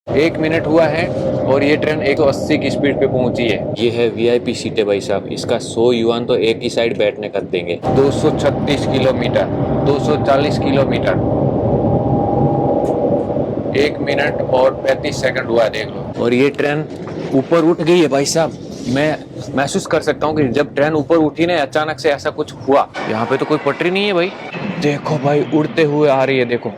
1 minute हुआ है और ये ट्रेन 180 की स्पीड पे पहुंची है। ये है वीआईपी सीट है भाई साहब। इसका 100 युआन तो एक ही साइड बैठने का देंगे। 236 किलोमीटर, 240 किलोमीटर, 1 मिनट और 35 सेकंड हुआ है, देख लो। और ये ट्रेन ऊपर उठ गई है भाई साहब। मैं महसूस कर सकता हूँ कि जब ट्रेन ऊपर उठी ना, अचानक से ऐसा कुछ हुआ। यहाँ पे तो कोई पटरी नहीं है भाई। देखो भाई, उड़ते हुए आ रही है, देखो।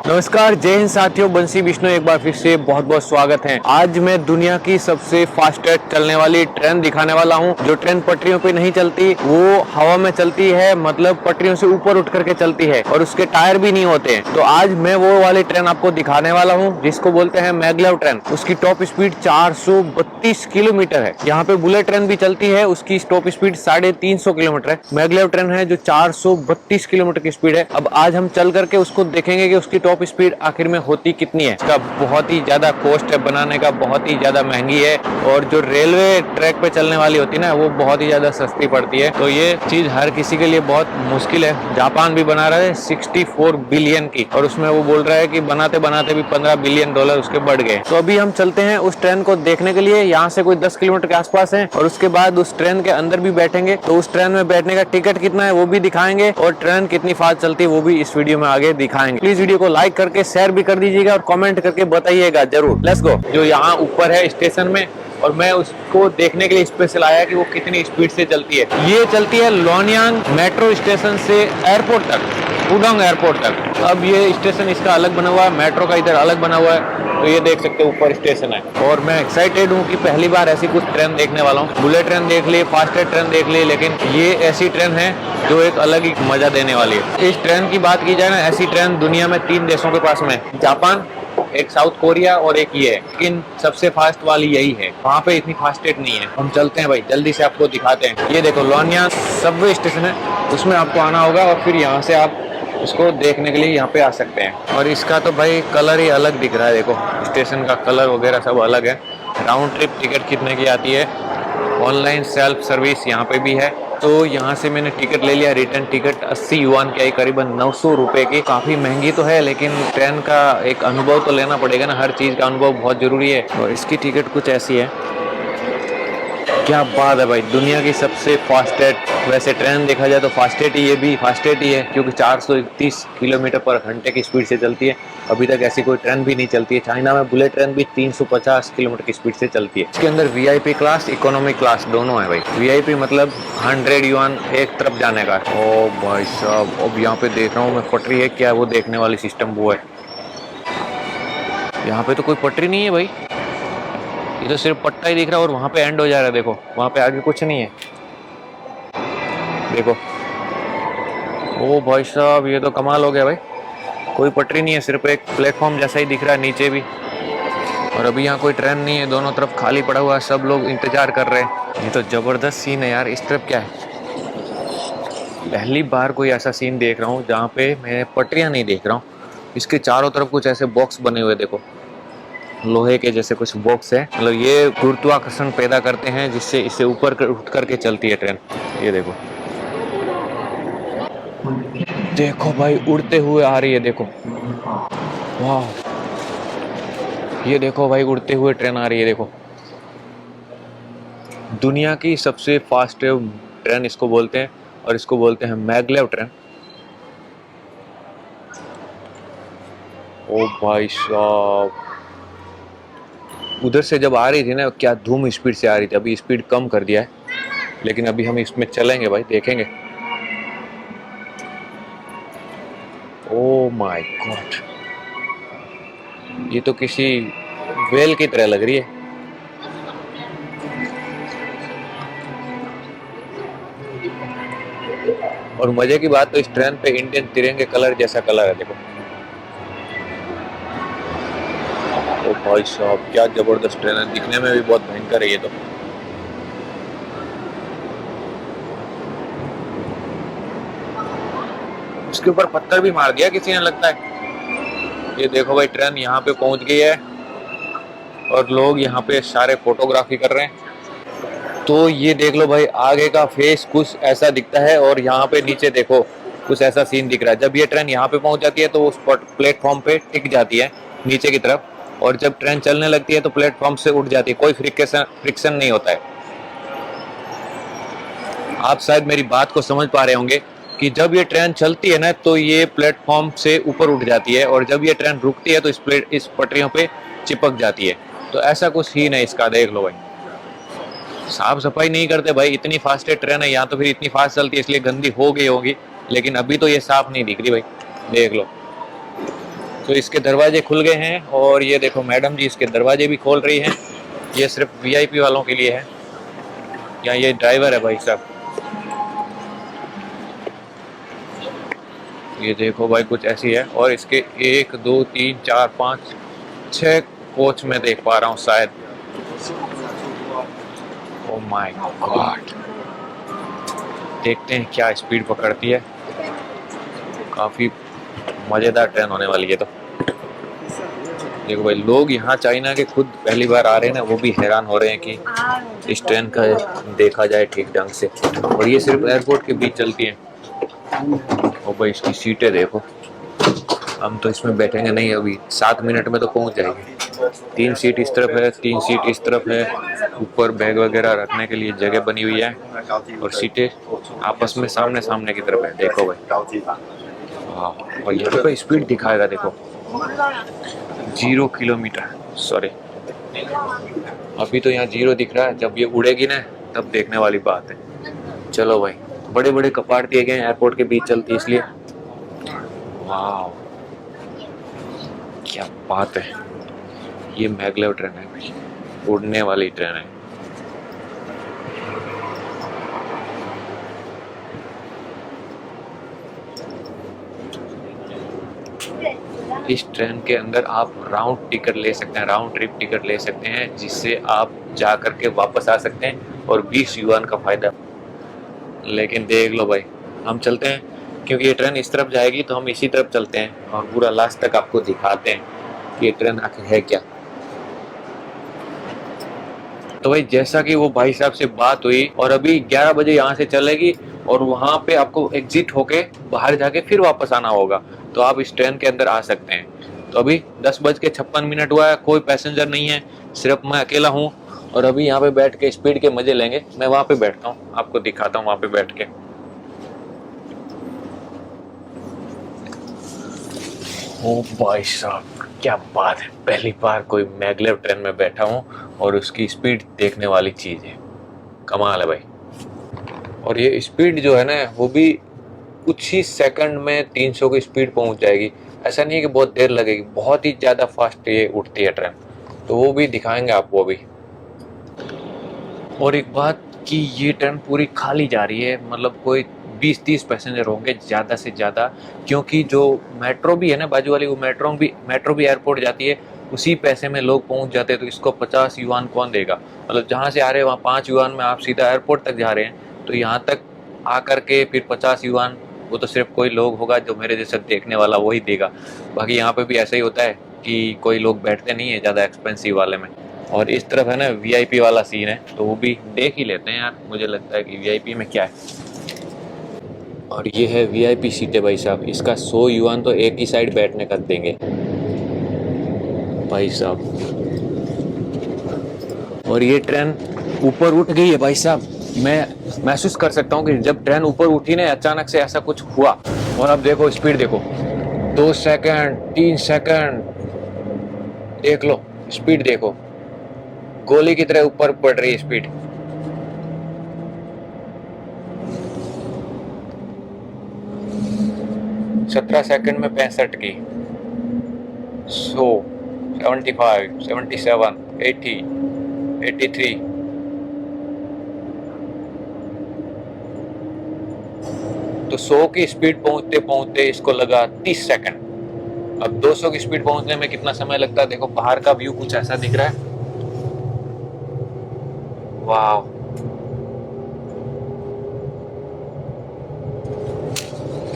नमस्कार, जय हिंद साथियों, बंसी विष्णु एक बार फिर से बहुत बहुत स्वागत है। आज मैं दुनिया की सबसे फास्टेस्ट चलने वाली ट्रेन दिखाने वाला हूँ। जो ट्रेन पटरियों पे नहीं चलती, वो हवा में चलती है, मतलब पटरियों से ऊपर उठ करके चलती है और उसके टायर भी नहीं होते हैं। तो आज मैं वो वाली ट्रेन आपको दिखाने वाला हूँ जिसको बोलते हैं मैग्लेव ट्रेन। उसकी टॉप स्पीड 432 किलोमीटर है। यहाँ पे बुलेट ट्रेन भी चलती है, उसकी टॉप स्पीड 350 किलोमीटर है। मैग्लेव ट्रेन है जो 432 किलोमीटर की स्पीड है। अब आज हम चल करके उसको देखेंगे कि उसकी टॉप स्पीड आखिर में होती कितनी है। इसका बहुत ही ज्यादा कॉस्ट है बनाने का, बहुत ही ज्यादा महंगी है। और जो रेलवे ट्रैक पे चलने वाली होती है ना, वो बहुत ही ज्यादा सस्ती पड़ती है। तो ये चीज हर किसी के लिए बहुत मुश्किल है। जापान भी बना रहा है 64 बिलियन की, और उसमें वो बोल रहा है कि बनाते बनाते भी 15 बिलियन डॉलर उसके बढ़ गए। तो अभी हम चलते हैं उस ट्रेन को देखने के लिए। यहाँ से कोई 10 किलोमीटर के आसपास है, और उसके बाद उस ट्रेन के अंदर भी बैठेंगे। तो उस ट्रेन में बैठने का टिकट कितना है वो भी दिखाएंगे, और ट्रेन कितनी फास्ट चलती है वो भी इस वीडियो में आगे दिखाएंगे। प्लीज वीडियो को लाइक करके शेयर भी कर दीजिएगा और कमेंट करके बताइएगा जरूर। Let's go. जो यहाँ ऊपर है स्टेशन में, और मैं उसको देखने के लिए स्पेशल आया कि वो कितनी स्पीड से चलती है। ये चलती है लोनियांग मेट्रो स्टेशन से एयरपोर्ट तक, पुडोंग एयरपोर्ट तक। अब ये स्टेशन इसका अलग बना हुआ है, मेट्रो का इधर अलग बना हुआ है। तो ये देख सकते हो ऊपर स्टेशन है, और मैं एक्साइटेड हूँ कि पहली बार ऐसी कुछ ट्रेन देखने वाला हूँ। बुलेट ट्रेन देख ली, फास्टेस्ट ट्रेन देख ली, लेकिन ये ऐसी ट्रेन है जो एक अलग ही मजा देने वाली है। इस ट्रेन की बात की जाए ना, ऐसी ट्रेन दुनिया में 3 देशों के पास में, जापान, एक साउथ कोरिया और एक ये है। लेकिन सबसे फास्ट वाली यही है, वहाँ पे इतनी फास्टेस्ट नहीं है। हम चलते हैं भाई, जल्दी से आपको दिखाते हैं। ये देखो लोनियांग सबवे स्टेशन है, उसमें आपको आना होगा और फिर यहाँ से आप उसको देखने के लिए यहाँ पे आ सकते हैं। और इसका तो भाई कलर ही अलग दिख रहा है, देखो स्टेशन का कलर वगैरह सब अलग है। राउंड ट्रिप टिकट कितने की आती है? ऑनलाइन सेल्फ सर्विस यहाँ पे भी है। तो यहाँ से मैंने टिकट ले लिया, रिटर्न टिकट 80 युआन की आई, करीबन 900 रुपए की। काफी महंगी तो है, लेकिन ट्रेन का एक अनुभव तो लेना पड़ेगा ना, हर चीज का अनुभव बहुत जरूरी है। और इसकी टिकट कुछ ऐसी है। क्या बात है भाई, दुनिया की सबसे फास्टेस्ट, वैसे ट्रेन देखा जाए तो फास्टेस्ट ही, ये भी फास्टेस्ट ही है, क्योंकि 431 किलोमीटर पर घंटे की स्पीड से चलती है। अभी तक ऐसी कोई ट्रेन भी नहीं चलती है। चाइना में बुलेट ट्रेन भी 350 किलोमीटर की स्पीड से चलती है। इसके अंदर वीआईपी क्लास, इकोनॉमिक क्लास दोनों है भाई। वीआईपी मतलब 100 युआन एक तरफ जाने का। ओ भाई साहब, अब यहाँ पे देख रहा हूँ मैं, पटरी है क्या? वो देखने वाली सिस्टम वो है। यहाँ पे तो कोई पटरी नहीं है भाई, ये तो सिर्फ पट्टा ही दिख रहा है, और वहां पे एंड हो जा रहा है। देखो वहां पे आगे कुछ नहीं है, देखो। ओ भाई साहब, ये तो कमाल हो गया भाई। कोई पटरी नहीं है, सिर्फ एक प्लेटफॉर्म जैसा ही दिख रहा है नीचे भी। और अभी यहाँ कोई ट्रेन नहीं है, दोनों तरफ खाली पड़ा हुआ है, सब लोग इंतजार कर रहे हैं। ये तो जबरदस्त सीन है यार। इस तरफ क्या है? पहली बार कोई ऐसा सीन देख रहा हूँ जहाँ पे मैं पटरियां नहीं देख रहा हूँ। इसके चारों तरफ कुछ ऐसे बॉक्स बने हुए, देखो लोहे के जैसे कुछ बॉक्स है। मतलब ये गुरुत्वाकर्षण पैदा करते हैं, जिससे इसे ऊपर उठ करके चलती है ट्रेन। ये देखो, देखो भाई, उड़ते हुए आ रही है, देखो। वाह, ये देखो भाई, उड़ते हुए ट्रेन आ रही है, देखो। दुनिया की सबसे फास्ट ट्रेन इसको बोलते हैं, और इसको बोलते हैं मैग्लेव ट्रेन। ओ भाई साहब, उधर से जब आ रही थी ना, क्या धूम स्पीड से आ रही थी। अभी स्पीड कम कर दिया है, लेकिन अभी हम इसमें चलेंगे भाई, देखेंगे। ओ माय गॉड, ये तो किसी वेल की तरह लग रही है। और मजे की बात तो इस ट्रेन पे इंडियन तिरंगे कलर जैसा कलर है, देखो। ओ भाई साहब, क्या जबरदस्त ट्रेन है, दिखने में भी बहुत भयंकर है ये तो। उसके ऊपर पत्थर भी मार दिया किसी ने, लगता है। ये देखो भाई, ट्रेन यहाँ पे पहुंच गई है, और लोग यहाँ पे सारे फोटोग्राफी कर रहे हैं। तो ये देख लो भाई, आगे का फेस कुछ ऐसा दिखता है, और यहाँ पे नीचे देखो कुछ ऐसा सीन दिख रहा है। जब ये ट्रेन यहाँ पे पहुंच जाती है तो उस प्लेटफॉर्म पे टिक जाती है नीचे की तरफ, और जब ट्रेन चलने लगती है तो प्लेटफॉर्म से उठ जाती है, कोई फ्रिक्शन नहीं होता है। आप शायद मेरी बात को समझ पा रहे होंगे कि जब ये ट्रेन चलती है ना तो ये प्लेटफॉर्म से ऊपर उठ जाती है, और जब ये ट्रेन रुकती है तो इस पटरियों पे चिपक जाती है। तो ऐसा कुछ सीन है इसका, देख लो भाई। साफ सफाई नहीं करते भाई, इतनी फास्ट ट्रेन है, या तो फिर इतनी फास्ट चलती है इसलिए गंदी हो गई होगी, लेकिन अभी तो ये साफ नहीं दिख रही भाई, देख लो। तो इसके दरवाजे खुल गए हैं, और ये देखो मैडम जी इसके दरवाजे भी खोल रही हैं। ये सिर्फ वीआईपी वालों के लिए है। या ये ड्राइवर है भाई साहब, ये देखो भाई कुछ ऐसी है। और इसके 1 2 3 4 5 6 कोच में देख पा रहा हूँ शायद। ओ माय गॉड, देखते हैं क्या स्पीड पकड़ती है। काफी मजेदार ट्रेन होने वाली है। तो देखो भाई, लोग यहाँ चाइना के खुद पहली बार आ रहे हैं ना, वो भी हैरान हो रहे हैं कि इस ट्रेन का देखा जाए ठीक ढंग से। और ये सिर्फ एयरपोर्ट के बीच चलती है। और भाई इसकी सीटें देखो, हम तो इसमें बैठेंगे नहीं, अभी 7 मिनट में तो पहुंच जाएंगे। 3 सीट इस तरफ है, 3 सीट इस तरफ है। ऊपर बैग वगैरह रखने के लिए जगह बनी हुई है, और सीटें आपस में सामने सामने की तरफ है। देखो भाई, हाँ। और यहाँ पे स्पीड दिखाएगा देखो, 0 किलोमीटर, सॉरी अभी तो यहाँ 0 दिख रहा है। जब ये उड़ेगी ना तब देखने वाली बात है। चलो भाई, बड़े बड़े कपाट दिए गए हैं, एयरपोर्ट के बीच चलती है इसलिए। वाह, क्या बात है। ये मैगलेव ट्रेन है भाई, उड़ने वाली ट्रेन है। इस ट्रेन के अंदर आप राउंड टिकट ले सकते हैं, राउंड ट्रिप टिकट ले सकते हैं, जिससे आप जा करके वापस आ सकते हैं, और 20 युआन का फायदा। लेकिन देख लो भाई, हम चलते हैं, क्योंकि ये ट्रेन इस तरफ जाएगी तो हम इसी तरफ चलते हैं, और पूरा लास्ट तक आपको दिखाते हैं कि ये ट्रेन आखिर है क्या। तो भाई जैसा कि वो भाई साहब से बात हुई, और अभी 11 बजे यहाँ से चलेगी, और वहाँ पे आपको एग्जिट होके बाहर जाके फिर वापस आना होगा, तो आप इस ट्रेन के अंदर आ सकते हैं। तो अभी 10:56 हुआ है, कोई पैसेंजर नहीं है, सिर्फ मैं अकेला हूँ, और अभी यहाँ पे बैठ के स्पीड के मजे लेंगे। मैं वहाँ पे बैठता हूँ, आपको दिखाता हूँ वहाँ पे बैठ के। ओ भाई साहब, क्या बात है, पहली बार कोई मैगलेव ट्रेन में बैठा हूँ, और उसकी स्पीड देखने वाली चीज़ है, कमाल है भाई। और ये स्पीड जो है ना, वो भी कुछ ही सेकंड में 300 की स्पीड पहुंच जाएगी। ऐसा नहीं है कि बहुत देर लगेगी, बहुत ही ज़्यादा फास्ट ये उठती है ट्रेन, तो वो भी दिखाएंगे आपको अभी। और एक बात कि ये ट्रेन पूरी खाली जा रही है, मतलब कोई 20-30 पैसेंजर होंगे ज़्यादा से ज़्यादा, क्योंकि जो मेट्रो भी है ना बाजू वाली, वो मेट्रो भी एयरपोर्ट जाती है, उसी पैसे में लोग पहुंच जाते हैं। तो इसको 50 युआन कौन देगा, मतलब जहाँ से आ रहे हैं वहाँ 5 युआन में आप सीधा एयरपोर्ट तक जा रहे हैं, तो यहाँ तक आकर के फिर 50 युआन, वो तो सिर्फ कोई लोग होगा जो मेरे जैसे देखने वाला वही देगा। बाकी यहाँ पे भी ऐसा ही होता है कि कोई लोग बैठते नहीं है ज़्यादा एक्सपेंसिव वाले में। और इस तरफ है ना वीआईपी वाला सीन है, तो वो भी देख ही लेते हैं यार, मुझे लगता है कि वीआईपी में क्या है। और ये है वीआईपी सीटें भाई साहब, इसका 100 युआन तो एक ही साइड बैठने का देंगे भाई साहब। और ये ट्रेन ऊपर उठ गई है भाई साहब, मैं महसूस कर सकता हूँ कि जब ट्रेन ऊपर उठी ना अचानक से ऐसा कुछ हुआ। और अब देखो स्पीड देखो, 2 सेकंड 3 सेकंड, देख लो स्पीड देखो, गोली की तरह ऊपर बढ़ रही है स्पीड। सत्रह सेकंड में 65 की, 100, 75, 77, 80, 83। तो 100 की स्पीड पहुंचते पहुंचते इसको लगा 30 सेकंड। अब 200 की स्पीड पहुंचने में कितना समय लगता है, देखो बाहर का व्यू कुछ ऐसा दिख रहा है। वाह,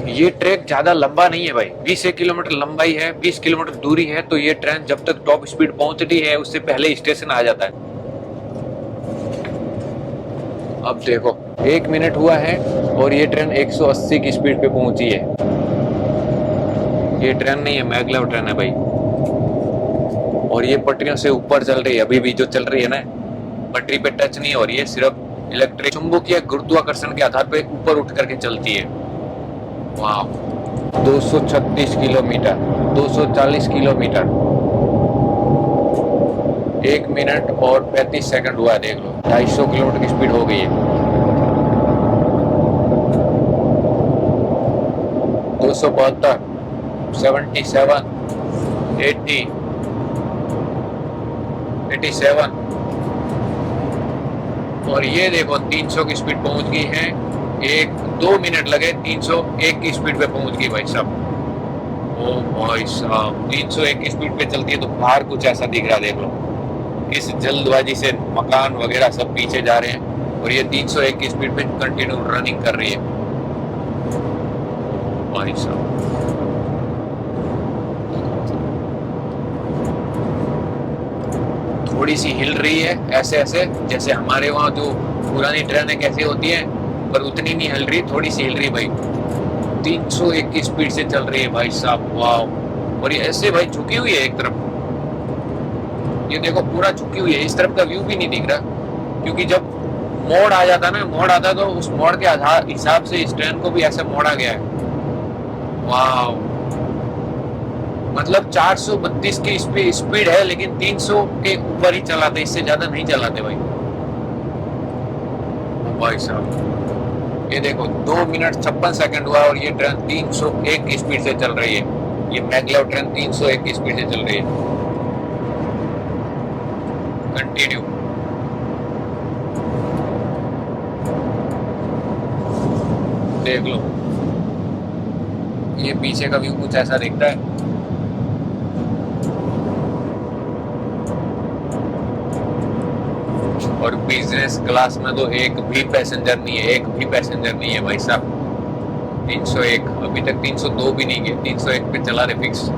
ये ट्रैक ज्यादा लंबा नहीं है भाई, 20 किलोमीटर लंबाई है, 20 किलोमीटर दूरी है। तो ये ट्रेन जब तक टॉप स्पीड पहुंचती है उससे पहले स्टेशन आ जाता है। अब देखो 1 मिनट हुआ है और ये ट्रेन 180 की स्पीड पे पहुंची है। ये ट्रेन नहीं है, मैगलेव ट्रेन है भाई। और ये पटरियों से ऊपर चल रही है, अभी भी जो चल रही है ना, पटरी पे टच नहीं हो रही है, सिर्फ इलेक्ट्रिक चुंबकीय गुरुत्वाकर्षण के आधार पे ऊपर उठ करके चलती है। वाह, 236 किलोमीटर, 240 किलोमीटर, 1 मिनट और 35 सेकंड हुआ है, देख लो। 250 किलोमीटर की स्पीड हो गई है। 272, 77, 80, 87, और ये देखो 300 की स्पीड पहुंच गई है। 1-2 मिनट लगे, 301 की स्पीड पे पहुंच गई भाई साहब। ओ भाई साहब, 301 की स्पीड पे चलती है तो बाहर कुछ ऐसा दिख रहा है, देख लो। इस जल्दबाजी से मकान वगैरह सब पीछे जा रहे हैं और ये 301 की स्पीड पे कंटिन्यू रनिंग कर रही है भाई साहब। थोड़ी सी हिल रही है ऐसे ऐसे, जैसे हमारे वहाँ जो पुरानी ट्रेनें कैसे होती है, पर उतनी नहीं हिल रही, थोड़ी सी हिल रही भाई। 301 की स्पीड से चल रही है भाई साहब, वाह। और ये ऐसे भाई झुकी हुई है एक तरफ, ये देखो पूरा झुकी हुई है, इस तरफ का व्यू भी नहीं दिख रहा, क्योंकि जब मोड़ आ जाता ना, मोड़ आता तो उस मोड़ के आधार हिसाब से इस ट्रेन को भी ऐसे मोड़ा गया है। वाह, मतलब 432 की स्पीड है, लेकिन 300 के ऊपर ही चलाते, इससे ज्यादा नहीं चलाते भाई। भाई साहब ये देखो 2 मिनट 56 सेकंड हुआ और ये ट्रेन 301 की स्पीड से चल रही है। ये मैगलेव ट्रेन 301 की स्पीड से चल रही है। कंटिन्यू। देख लो, ये पीछे का व्यू कुछ ऐसा दिखता है। और बिजनेस क्लास में तो एक भी पैसेंजर नहीं है, एक भी पैसेंजर नहीं है भाई साहब। 301, अभी तक 302 भी नहीं गए, 301 पे चला रहे फिक्स।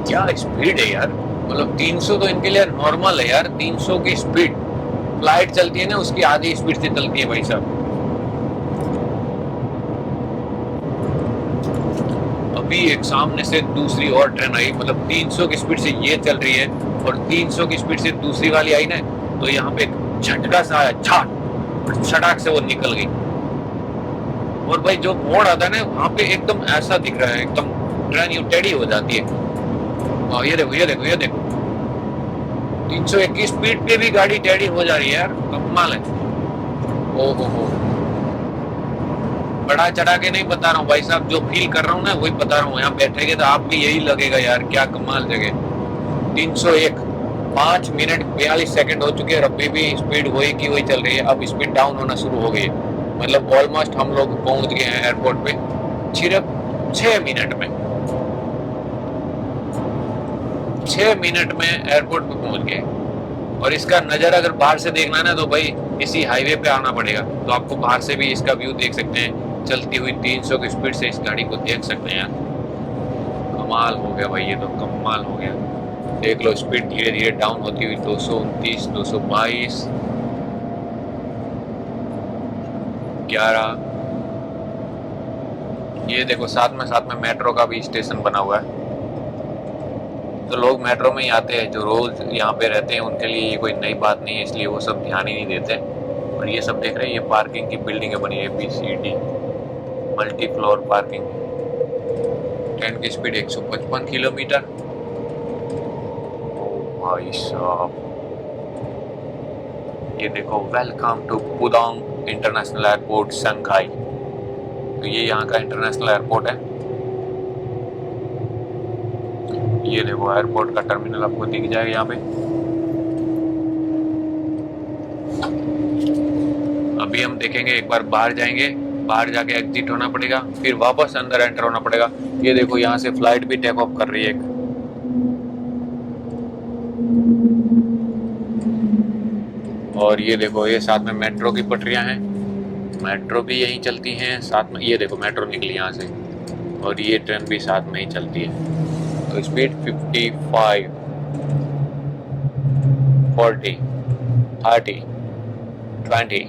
क्या स्पीड है यार, मतलब 300 तो इनके लिए नॉर्मल है यार। 300 की स्पीड फ्लाइट चलती है ना, उसकी आधी स्पीड से चलती है भाई साहब। अभी एक सामने से दूसरी और ट्रेन आई, मतलब 300 की स्पीड से ये चल रही है और 300 की स्पीड से दूसरी वाली आई ना, तो यहाँ पे झटका सा आया, छाट छटाक से वो निकल गई। और भाई जो मोड़ आता है ना, वहां पे एकदम ऐसा दिख रहा है, एकदम ट्रेन यू टेढ़ी हो जाती है। ये देखो, ये देखो, ये देखो, 301 की स्पीड पे भी गाड़ी टेढ़ी हो जा रही है यार, कमाल है। ओहो हो, बड़ा चढ़ा के नहीं बता रहा हूँ भाई साहब, जो फील कर रहा हूँ ना वही बता रहा हूँ। यहाँ बैठेंगे तो आप भी यही लगेगा यार, क्या कमाल जगह। 301, 5 मिनट 42 सेकंड हो चुके हैं और अभी भी स्पीड वही की वही चल रही है। अब स्पीड डाउन होना शुरू हो गई है, मतलब ऑलमोस्ट हम लोग पहुंच गए हैं एयरपोर्ट पे सिर्फ 6 मिनट में। 6 मिनट में एयरपोर्ट पे पहुंच गए। और इसका नज़ारा अगर बाहर से देखना है ना, तो भाई इसी हाईवे पे आना पड़ेगा, तो आपको बाहर से भी इसका व्यू देख सकते हैं। चलती हुई 300 की स्पीड से इस गाड़ी को देख सकते हैं यार। कमाल हो गया भाई, ये तो कमाल हो गया। देख लो स्पीड धीरे धीरे डाउन होती हुई, 229, 222, 11। ये देखो साथ में मेट्रो का भी स्टेशन बना हुआ है, तो लोग मेट्रो में ही आते हैं, जो रोज यहाँ पे रहते हैं उनके लिए ये कोई नई बात नहीं है, इसलिए वो सब ध्यान ही नहीं देते। और ये सब देख रहे हैं, ये पार्किंग की बिल्डिंग है बनी है, ABCD multi floor parking. Train की स्पीड 155 किलोमीटर। भाई साहब ये देखो, welcome to Pudong international airport Shanghai. तो ये यहाँ का इंटरनेशनल एयरपोर्ट है। ये देखो एयरपोर्ट का टर्मिनल आपको दिख जाएगा यहाँ पे। अभी हम देखेंगे, एक बार बाहर जाएंगे, बाहर जाके एग्जिट होना पड़ेगा, फिर वापस अंदर एंटर होना पड़ेगा। ये देखो यहाँ से फ्लाइट भी टेक ऑफ कर रही है एक। और ये देखो, ये साथ में मेट्रो की पटरियां हैं, मेट्रो भी यहीं चलती हैं साथ में। ये देखो मेट्रो निकली यहाँ से, और ये ट्रेन भी साथ में ही चलती है। तो स्पीड 55, 40, 30, 20,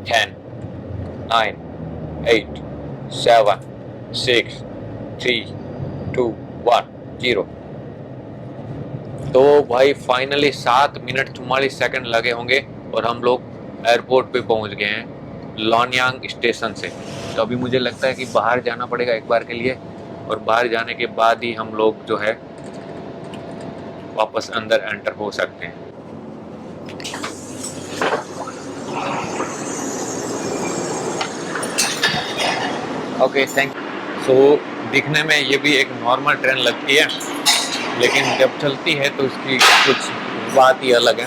10, 9, 8, 7, 6, 3, 2, 1, 0। तो भाई फाइनली 7 मिनट 44 सेकंड लगे होंगे और हम लोग एयरपोर्ट पे पहुंच गए हैं लॉन्यांग स्टेशन से। तो अभी मुझे लगता है कि बाहर जाना पड़ेगा एक बार के लिए, और बाहर जाने के बाद ही हम लोग जो है वापस अंदर एंटर हो सकते हैं। Okay, thank you. सो दिखने में ये भी एक नॉर्मल ट्रेन लगती है, लेकिन जब चलती है तो इसकी कुछ बात ही अलग है।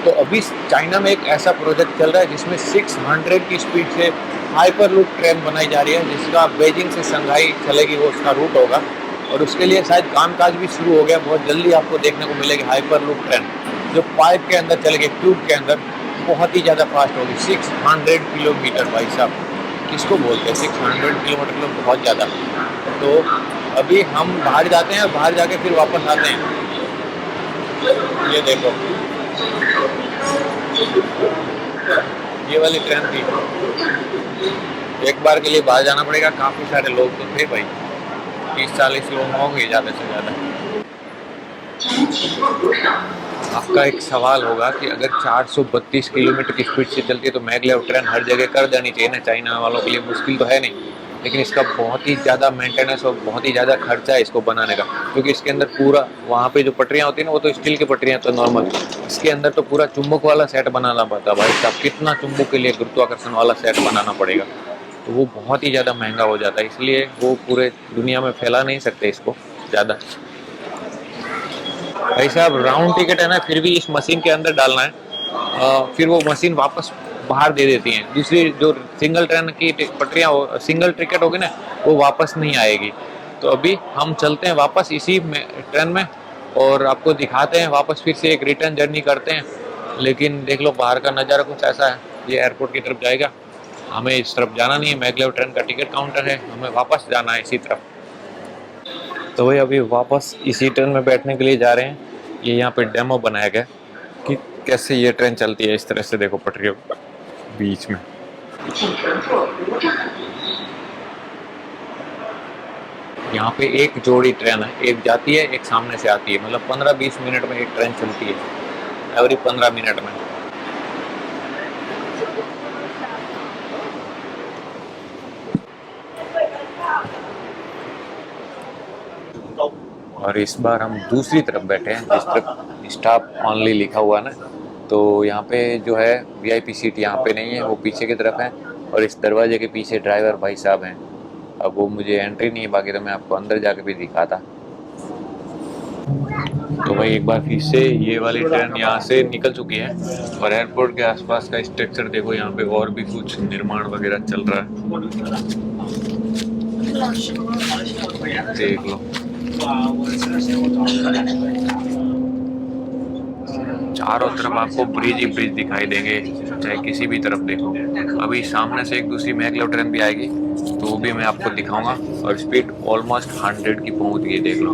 तो अभी चाइना में एक ऐसा प्रोजेक्ट चल रहा है जिसमें 600 की स्पीड से हाइपरलूप ट्रेन बनाई जा रही है, जिसका बीजिंग से शंघाई चलेगी, वो उसका रूट होगा। और उसके लिए शायद कामकाज भी शुरू हो गया, बहुत जल्दी आपको देखने को मिलेगी हाइपरलूप ट्रेन, जो पाइप के अंदर चलेगी, ट्यूब के अंदर, बहुत ही ज़्यादा फास्ट होगी। 600 किलोमीटर भाई साहब, किसको बोलते हैं 600 किलोमीटर, मतलब बहुत ज़्यादा। तो अभी हम बाहर जाते हैं, बाहर जाके फिर वापस आते हैं। ये देखो, ये वाली ट्रेन थी। एक बार के लिए बाहर जाना पड़ेगा, काफ़ी सारे लोग तो थे भाई, 30-40 लोग होंगे ज़्यादा से ज़्यादा। आपका एक सवाल होगा कि अगर 432 किलोमीटर की स्पीड से चलती है तो मैगलेव ट्रेन हर जगह कर देनी चाहिए ना, चाइना वालों के लिए मुश्किल तो है नहीं। लेकिन इसका बहुत ही ज़्यादा मेंटेनेंस और बहुत ही ज़्यादा खर्चा है इसको बनाने का, क्योंकि इसके अंदर पूरा, वहाँ पे जो पटरियाँ होती है ना, वो तो स्टील की पटरियाँ तो नॉर्मल, इसके अंदर तो पूरा चुंबक वाला सेट बनाना पड़ता है भाई साहब। कितना चुंबक के लिए गुरुत्वाकर्षण वाला सेट बनाना पड़ेगा, तो वो बहुत ही ज़्यादा महंगा हो जाता है, इसलिए वो पूरे दुनिया में फैला नहीं सकते इसको ज़्यादा। भाई साहब राउंड टिकट है ना, फिर भी इस मशीन के अंदर डालना है, फिर वो मशीन वापस बाहर दे देती हैं। दूसरी जो सिंगल ट्रेन की पटरियाँ सिंगल टिकट होगी ना, वो वापस नहीं आएगी। तो अभी हम चलते हैं वापस इसी ट्रेन में, और आपको दिखाते हैं वापस, फिर से एक रिटर्न जर्नी करते हैं। लेकिन देख लो बाहर का नज़ारा कुछ ऐसा है, ये एयरपोर्ट की तरफ जाएगा, हमें इस तरफ जाना नहीं है, मैगलेव ट्रेन का टिकट काउंटर है, हमें वापस जाना है इसी तरफ। तो भाई अभी वापस इसी ट्रेन में बैठने के लिए जा रहे हैं। ये यहाँ पे डेमो बनाया गया कि कैसे ये ट्रेन चलती है, इस तरह से देखो पटरियों के बीच में। यहाँ पे एक जोड़ी ट्रेन है, एक जाती है एक सामने से आती है, मतलब 15-20 मिनट में एक ट्रेन चलती है, एवरी 15 मिनट में। और इस बार हम दूसरी तरफ बैठे हैं, जिस तरफ स्टाफ ऑनली लिखा हुआ ना, तो यहाँ पे जो है वीआईपी सीट यहाँ पे नहीं है, वो पीछे की तरफ है। और इस दरवाजे के पीछे ड्राइवर भाई साहब हैं। अब वो मुझे एंट्री नहीं है, बाकी तो मैं आपको अंदर जाके भी दिखाता। तो भाई एक बार फिर से ये वाली ट्रेन यहाँ से निकल चुकी है, और एयरपोर्ट के आसपास का स्ट्रक्चर देखो, यहाँ पे और भी कुछ निर्माण वगैरह चल रहा है, देख लो। चारों तरफ आपको ब्रिज ही ब्रिज दिखाई देंगे, चाहे किसी भी तरफ देखो। अभी सामने से एक दूसरी मैगलेव ट्रेन भी आएगी, तो वो भी मैं आपको दिखाऊंगा। और स्पीड ऑलमोस्ट 100 की पहुंच गई, देख लो।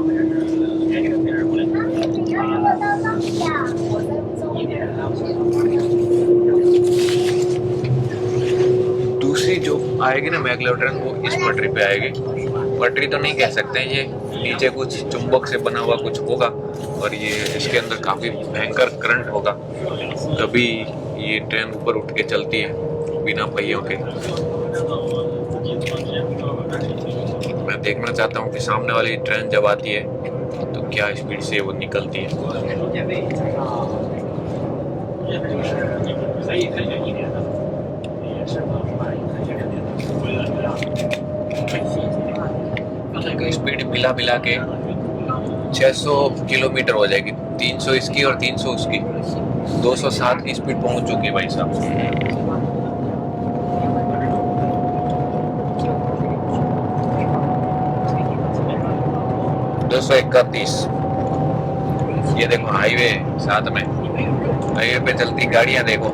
दूसरी जो आएगी ना मैगलेव ट्रेन, वो इस पटरी पे आएगी। पटरी तो नहीं कह सकते हैं, ये नीचे कुछ चुंबक से बना हुआ कुछ होगा, और ये इसके अंदर काफ़ी भयंकर करंट होगा, तभी ये ट्रेन ऊपर उठ के चलती है बिना पहियों के। मैं देखना चाहता हूँ कि सामने वाली ट्रेन जब आती है तो क्या स्पीड से वो निकलती है। स्पीड मिला के 600 किलोमीटर हो जाएगी, 300 इसकी और 300 उसकी, 207 की स्पीड पहुंच चुकी है भाई साहब। 231। ये देखो हाईवे साथ में। हाईवे पे चलती गाड़ियां देखो।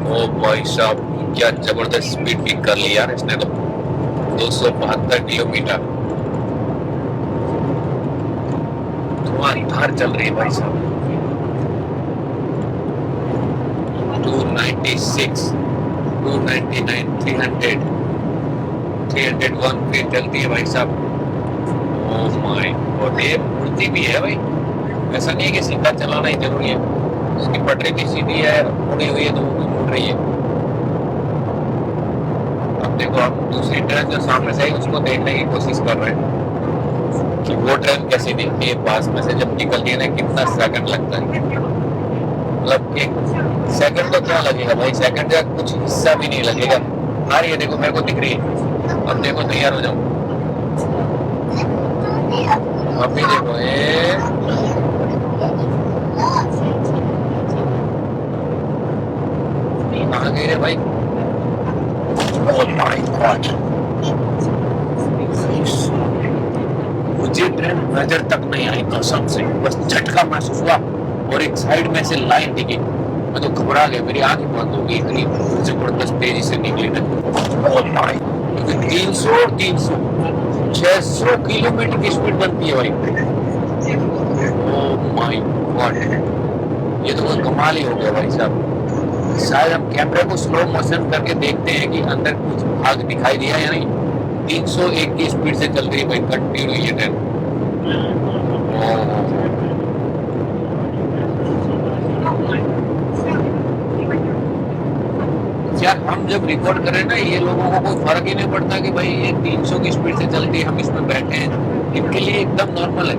ओ भाई साहब, क्या जबरदस्त स्पीड पिक कर ली यार इसने तो। 272 किलोमीटर धुआंधार चल रही है भाई साहब। 296, 299, 300, 301 पे चलती है भाई साहब। ओह माय गॉड, ये उड़ती भी है भाई। ऐसा नहीं है कि सीधा चलाना ही जरूरी है, उसकी पटरी भी सीधी है, मुड़ी हुई है तो वो भी मुड़ रही है। अब देखो, हम दूसरी ट्रेन जो सामने से आई उसको देखने की कोशिश कर रहे हैं कि वो ट्रेन कैसी दिखती है पास में से जब निकलती है ना, कितना सेकंड लगता है। मतलब एक सेकंड तो क्या लगेगा भाई, सेकंड का कुछ हिस्सा भी नहीं लगेगा। आ रही है देखो, मेरे को दिख रही है। अब देखो, तैयार हो जाओ। अभी देखो ये कहाँ गई रे भाई। ओह माय गॉड, मुझे ट्रेन नजर तक नहीं आई कसम से। बस झटका महसूस हुआ और एक साइड में से लाइन दिखी, मैं तो घबरा गया, मेरी आंखें बंद हो गई, इतनी जबरदस्त तेजी से निकली ना। ओह माय, 300 और 300, 600 किलोमीटर की स्पीड बनती है भाई। ओह माय गॉड, ये तो कोई कमाल ही हो गया भाई साहब। शायद हम कैमरे को स्लो मोशन करके देखते हैं कि अंदर कुछ भाग दिखाई दिया या नहीं। 301 की स्पीड से चल रही है भाई, कंटिन्यू ये ट्रेन। यार हम जब रिकॉर्ड करें ना, ये लोगों को कोई फर्क ही नहीं पड़ता कि भाई ये 300 की स्पीड से चलती है, हम इसमें बैठे हैं, इनके लिए एकदम नॉर्मल है।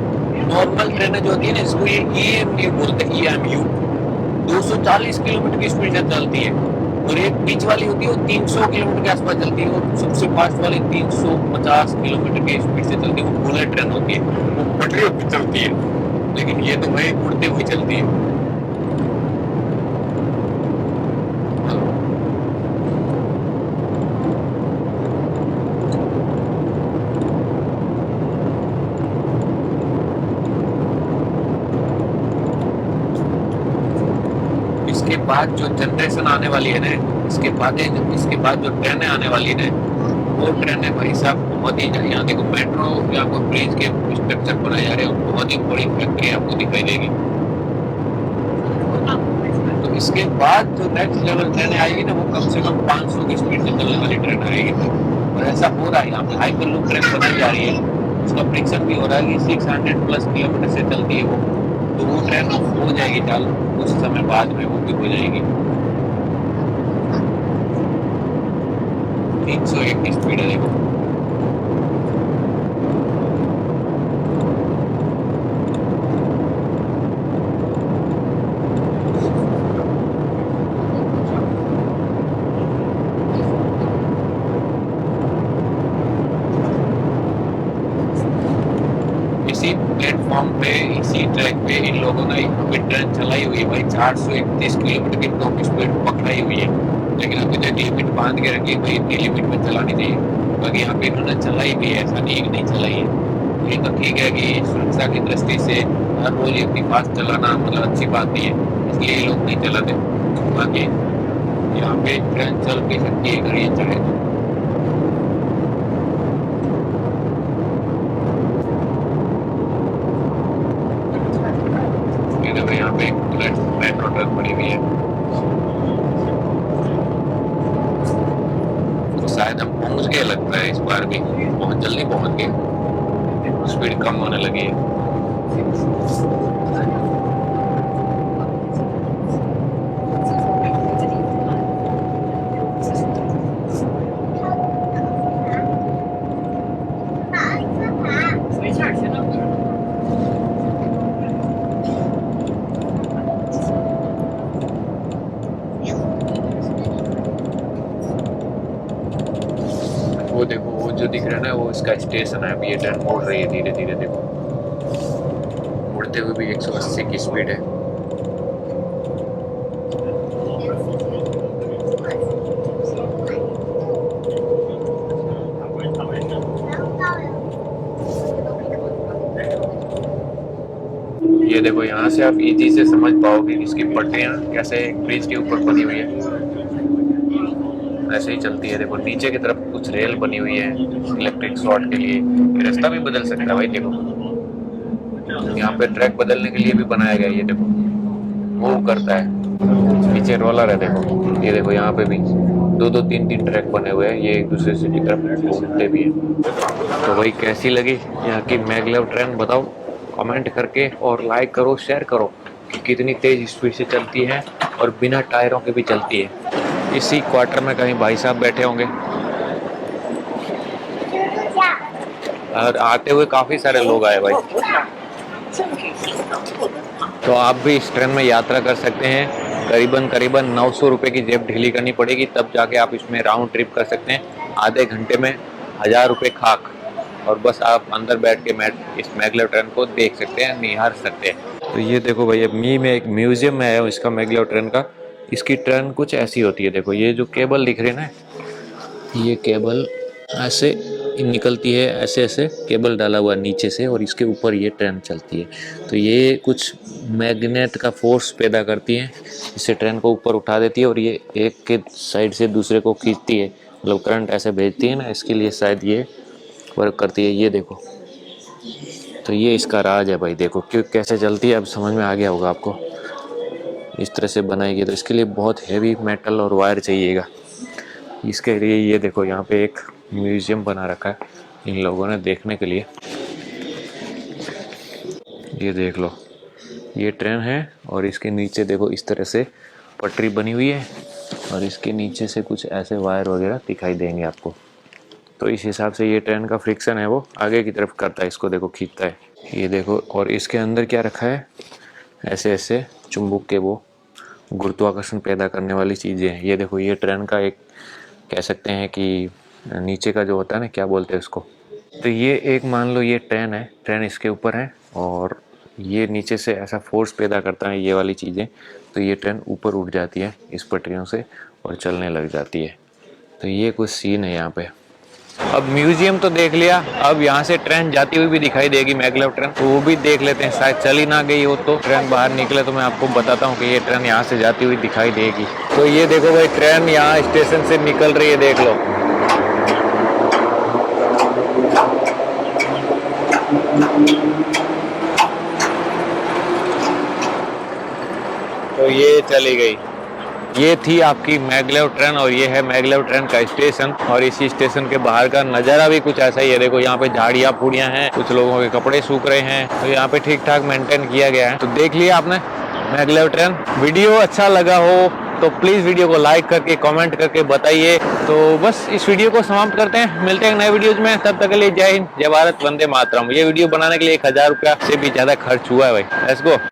नॉर्मल ट्रेनें जो होती है ना, इसको ये EMU बोलते हैं, EMU। 240 किलोमीटर की स्पीड से चलती है, और एक बीच वाली होती है वो 300 किलोमीटर के आसपास चलती है, और सबसे फास्ट वाली 350 किलोमीटर की स्पीड से चलती है, वो बुलेट ट्रेन होती है, वो पटरियों पर चलती है। लेकिन ये तो भाई उड़ते हुए चलती है। इसके बाद जो जनरेशन आने वाली है ना, इसके बाद जो ट्रेनें आने वाली है, वो ट्रेनें भाई साहब बहुत ही, यहाँ देखो मेट्रो या कोई ब्रिज के स्ट्रक्चर बनाए जा रहे हैं, बहुत ही बड़ी फैक्ट्री आपको दिखाई देगी। तो इसके बाद जो नेक्स्ट लेवल ट्रेनें आएगी ना, वो कम से कम 500 की स्पीड से चलने वाली ट्रेन आएगी। और ऐसा हो रहा है, यहाँ पे हाइपर लूप ट्रेन बनाई जा रही है, उसका प्रिडिक्शन भी हो रहा है कि 600 प्लस किलोमीटर से चलती है वो। तो वो ट्रेन हो जाएगी चालू कुछ समय बाद में, वो भी हो जाएगी। 301 की स्पीड है देखो। इसी प्लेटफॉर्म पे, इसी ट्रैक पे इन लोगों ने अभी ट्रेन चलाई हुई है भाई, 431 किलोमीटर की टॉप स्पीड पकड़ाई हुई है। लेकिन अभी तक लिमिट बांध के रखी, भाई इतनी लिमिट में चलानी चाहिए। बाकी यहाँ पे इन्होंने चलाई भी है, ऐसा नहीं है कि नहीं चलाई है। ये तो ठीक है कि सुरक्षा की दृष्टि से हर रोज इतनी फास्ट चलाना मतलब अच्छी बात नहीं है, इसलिए ये लोग नहीं चलाते। बाकी यहाँ पे ट्रेन चल भी सकती है अगर ये चाहे तो। यहाँ पे एक मेट्रो ट्रक बनी हुई है, तो शायद हम पहुंच गए लगता है, इस बार भी बहुत जल्दी पहुंच गए, स्पीड कम होने लगी है। वो देखो, वो जो दिख रहा है ना, वो इसका स्टेशन है। अभी ये ट्रेन मुड़ रही है धीरे धीरे, देखो मुड़ते हुए भी 180 की स्पीड है। ये देखो यहाँ से आप इजी से समझ पाओगे कि इसकी पटरियाँ कैसे एक ब्रिज के ऊपर बनी हुई है, ऐसे ही चलती है। देखो नीचे की तरफ कुछ रेल बनी हुई है इलेक्ट्रिक शॉर्ट के लिए, ये रास्ता भी बदल सकता है भाई। देखो यहाँ पे ट्रैक बदलने के लिए भी बनाया गया है, ये देखो मूव करता है, पीछे रोलर है। देखो ये देखो यहाँ पे भी दो तीन ट्रैक बने हुए हैं, ये एक दूसरे से की तरफ घूमते भी हैं। तो भाई कैसी लगी यहाँ की मैगलेव ट्रेन बताओ कमेंट करके, और लाइक करो शेयर करो कि कितनी तेज स्पीड से चलती है और बिना टायरों के भी चलती है। इसी क्वार्टर में कहीं भाई साहब बैठे होंगे और आते हुए काफी सारे लोग आए भाई। तो आप भी इस ट्रेन में यात्रा कर सकते हैं। करीबन 900 रुपये की जेब ढीली करनी पड़ेगी, तब जाके आप इसमें राउंड ट्रिप कर सकते हैं। आधे घंटे में 1000 रुपये खाक, और बस आप अंदर बैठ के इस मैगलेव ट्रेन को देख सकते हैं, निहार सकते हैं। तो ये देखो भाई अब में एक म्यूजियम में आया हूँ इसका मैगलेव ट्रेन का। इसकी ट्रेन कुछ ऐसी होती है। देखो ये जो केबल दिख रही है ना, ये केबल ऐसे निकलती है, ऐसे ऐसे केबल डाला हुआ नीचे से, और इसके ऊपर ये ट्रेन चलती है। तो ये कुछ मैग्नेट का फोर्स पैदा करती है, इससे ट्रेन को ऊपर उठा देती है, और ये एक के साइड से दूसरे को खींचती है, मतलब करंट ऐसे भेजती है ना, इसके लिए शायद ये वर्क करती है। ये देखो, तो ये इसका राज है भाई। देखो क्यों कैसे चलती है, अब समझ में आ गया होगा आपको। इस तरह से बनाएगी, तो इसके लिए बहुत हेवी मेटल और वायर चाहिएगा। इसके लिए ये देखो यहाँ पे एक म्यूजियम बना रखा है इन लोगों ने देखने के लिए। ये देख लो, ये ट्रेन है, और इसके नीचे देखो इस तरह से पटरी बनी हुई है, और इसके नीचे से कुछ ऐसे वायर वगैरह दिखाई देंगे आपको। तो इस हिसाब से ये ट्रेन का फ्रिक्शन है वो आगे की तरफ करता है, इसको देखो खींचता है। ये देखो, और इसके अंदर क्या रखा है, ऐसे ऐसे चुंबक के वो गुरुत्वाकर्षण पैदा करने वाली चीज़ें हैं। ये देखो, ये ट्रेन का एक कह सकते हैं कि नीचे का जो होता है ना, क्या बोलते हैं उसको। तो ये एक मान लो ये ट्रेन है, ट्रेन इसके ऊपर है, और ये नीचे से ऐसा फोर्स पैदा करता है ये वाली चीज़ें, तो ये ट्रेन ऊपर उठ जाती है इस पटरियों से और चलने लग जाती है। तो ये कुछ सीन है यहाँ पे। अब म्यूजियम तो देख लिया, अब यहाँ से ट्रेन जाती हुई भी दिखाई देगी मैगलेव ट्रेन, तो वो भी देख लेते हैं। शायद चल ही ना गई हो तो ट्रेन बाहर निकले तो मैं आपको बताता हूँ कि ये ट्रेन यहाँ से जाती हुई दिखाई देगी। तो ये देखो भाई, ट्रेन यहाँ स्टेशन से निकल रही है, देख लो। तो ये चली गई। ये थी आपकी मैगलेव ट्रेन, और ये है मैगलेव ट्रेन का स्टेशन, और इसी स्टेशन के बाहर का नज़ारा भी कुछ ऐसा ही है। देखो यहाँ पे झाड़ियाँ फूड़ियाँ हैं, कुछ लोगों के कपड़े सूख रहे हैं, तो यहाँ पे ठीक ठाक मेंटेन किया गया है। तो देख लिया आपने मैगलेव ट्रेन। वीडियो अच्छा लगा हो तो प्लीज़ वीडियो को लाइक करके कमेंट करके बताइए। तो बस इस वीडियो को समाप्त करते हैं, मिलते हैं नए वीडियोज में। तब तक के लिए जय हिंद, जय भारत, वंदे मातरम। ये वीडियो बनाने के लिए 1000 रुपया से भी ज़्यादा खर्च हुआ है भाई। Let's go.